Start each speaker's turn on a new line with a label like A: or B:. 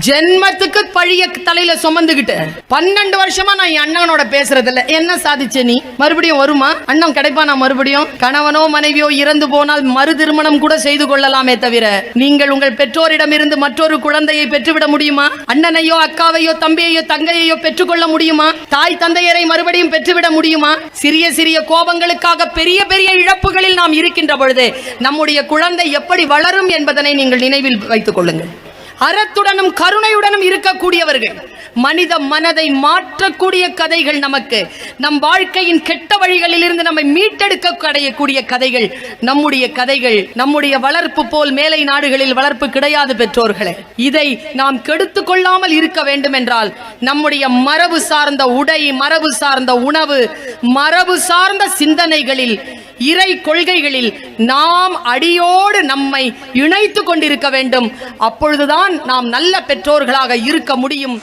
A: ஜென்மத்துக்கு பழிய தலையில சுமந்துகிட்டு 12 வருஷமா நான் என் அண்ணனோட பேசுறது இல்ல. என்ன சாதிச்ச நீ? மறுபடியும் வருமா அண்ணன்? கிடைப்பானா மறுபடியும்? கணவனோ மனைவியோ இறந்து போனால் மறு திருமணம் கூட செய்து கொள்ளலாமே தவிர நீங்கள் உங்கள் பெற்றோரிடம் இருந்து மற்றொரு குழந்தையை பெற்றுவிட முடியுமா? அண்ணனையோ அக்காவையோ தம்பியையோ தங்கையோ பெற்றுக்கொள்ள முடியுமா? தாய் தந்தையரை மறுபடியும் பெற்றுவிட முடியுமா? சிறிய சிறிய கோபங்களுக்காக பெரிய பெரிய இழப்புகளில் நாம் இருக்கின்ற பொழுது நம்முடைய குழந்தை எப்படி வளரும் என்பதனை நீங்கள் நினைவில் வைத்துக் கொள்ளுங்கள். அறத்துடனும் கருணையுடனும் இருக்கக்கூடியவர்கள், மனித மனதை மாற்றக்கூடிய கதைகள், நமக்கு நம் வாழ்க்கையின் கெட்ட வழிகளில் இருந்து நம்மை மீட்டெடுக்க கூடிய கதைகள் நம்முடைய கதைகள். நம்முடைய வளர்ப்பு போல் மேலை நாடுகளில் வளர்ப்பு கிடையாது பெற்றோர்களே. இதை நாம் கெடுத்து கொள்ளாமல் இருக்க வேண்டும் என்றால் நம்முடைய மரபு சார்ந்த உடை, மரபு சார்ந்த உணவு, மரபு சார்ந்த சிந்தனைகளில், இறை கொள்கைகளில் நாம் அடியோடு நம்மை இணைத்து கொண்டிருக்க வேண்டும். அப்பொழுதுதான் நாம் நல்ல பெற்றோர்களாக இருக்க முடியும்.